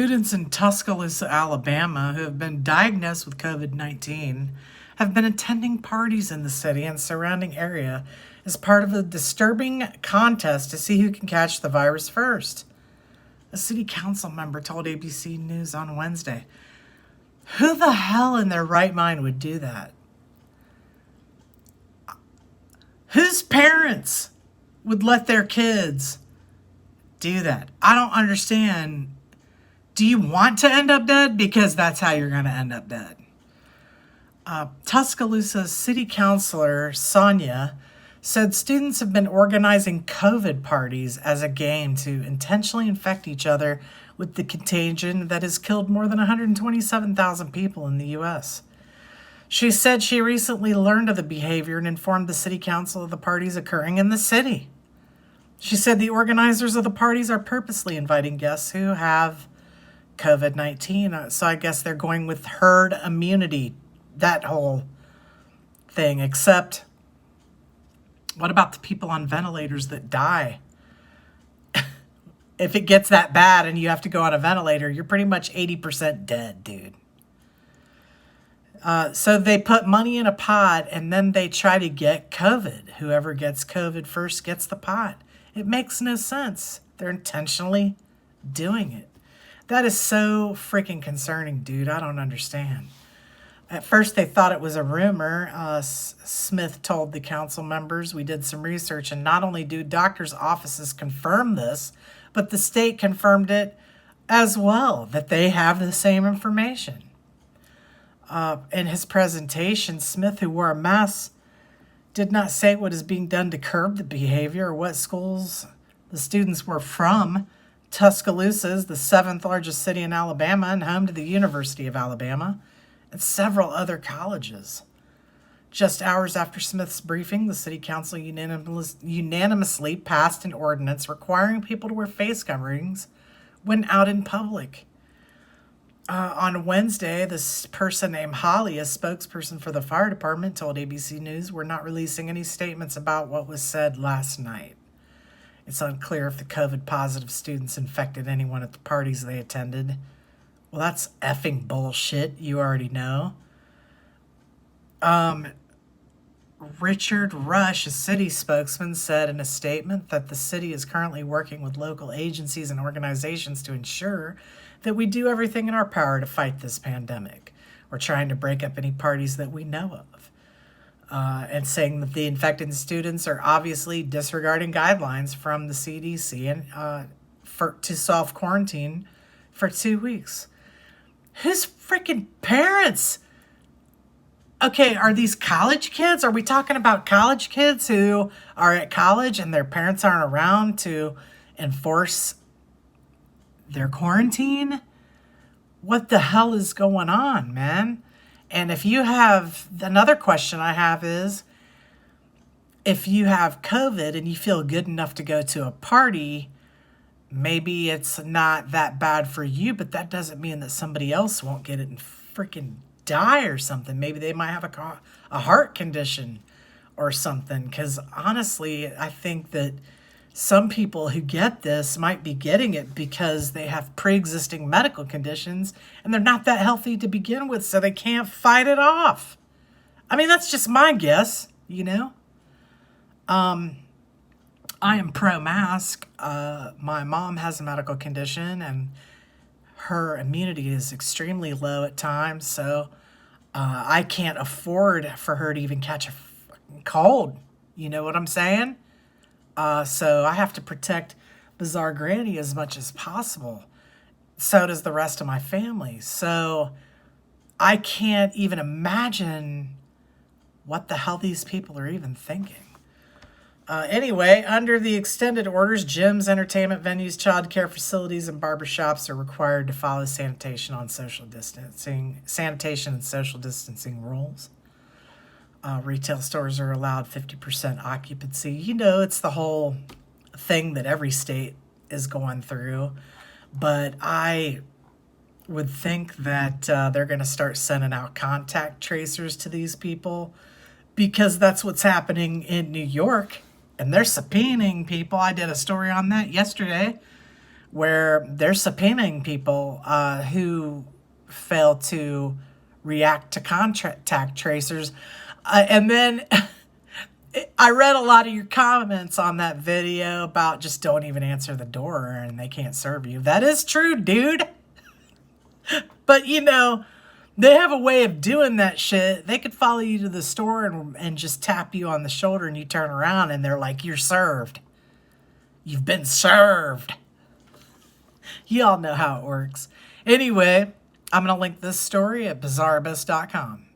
Students in Tuscaloosa, Alabama, who have been diagnosed with COVID-19 have been attending parties in the city and surrounding area as part of a disturbing contest to see who can catch the virus first. A city council member told ABC News on Wednesday. Who the hell in their right mind would do that? Whose parents would let their kids do that? I don't understand. Do you want to end up dead? Because that's how you're going to end up dead. Tuscaloosa City Councilor Sonia said students have been organizing COVID parties as a game to intentionally infect each other with the contagion that has killed more than 127,000 people in the U.S. She said she recently learned of the behavior and informed the city council of the parties occurring in the city. She said the organizers of the parties are purposely inviting guests who have COVID-19. So I guess they're going with herd immunity, that whole thing. Except, what about the people on ventilators that die? If it gets that bad and you have to go on a ventilator, you're pretty much 80% dead, dude. So they put money in a pot and then they try to get COVID. Whoever gets COVID first gets the pot. It makes no sense. They're intentionally doing it. That is so freaking concerning, dude. I don't understand. At first, they thought it was a rumor. Smith told the council members, we did some research, and not only do doctors' offices confirm this, but the state confirmed it as well, that they have the same information. In his presentation, Smith, who wore a mask, did not say what is being done to curb the behavior or what schools the students were from. Tuscaloosa is the 7th largest city in Alabama and home to the University of Alabama and several other colleges. Just hours after Smith's briefing, the city council unanimously passed an ordinance requiring people to wear face coverings when out in public. On Wednesday, this person named Holly, a spokesperson for the fire department, told ABC News, we're not releasing any statements about what was said last night. It's unclear if the COVID-positive students infected anyone at the parties they attended. Well, that's effing bullshit. You already know. Richard Rush, a city spokesman, said in a statement that the city is currently working with local agencies and organizations to ensure that we do everything in our power to fight this pandemic. We're trying to break up any parties that we know of. And saying that the infected students are obviously disregarding guidelines from the CDC and to self-quarantine for 2 weeks. Whose freaking parents? Okay, are these college kids? Are we talking about college kids who are at college and their parents aren't around to enforce their quarantine? What the hell is going on, man? And if you have, another question I have is, if you have COVID and you feel good enough to go to a party, maybe it's not that bad for you, but that doesn't mean that somebody else won't get it and freaking die or something. Maybe they might have a heart condition or something. Because honestly, I think that some people who get this might be getting it because they have pre-existing medical conditions and they're not that healthy to begin with, so they can't fight it off. I mean, that's just my guess, you know? I am pro-mask. My mom has a medical condition and her immunity is extremely low at times, so I can't afford for her to even catch a cold. You know what I'm saying? So I have to protect Bizarre Granny as much as possible. So does the rest of my family. So I can't even imagine what the hell these people are even thinking. Anyway, under the extended orders, gyms, entertainment venues, childcare facilities, and barbershops are required to follow sanitation and social distancing rules. Retail stores are allowed 50% occupancy. You know, it's the whole thing that every state is going through. But I would think that they're going to start sending out contact tracers to these people because that's what's happening in New York. And they're subpoenaing people. I did a story on that yesterday where they're subpoenaing people who fail to react to contact tracers. And then I read a lot of your comments on that video about just don't even answer the door and they can't serve you. That is true, dude. But, you know, they have a way of doing that shit. They could follow you to the store and just tap you on the shoulder and you turn around and they're like, you're served. You've been served. You all know how it works. Anyway, I'm going to link this story at bizarrebus.com.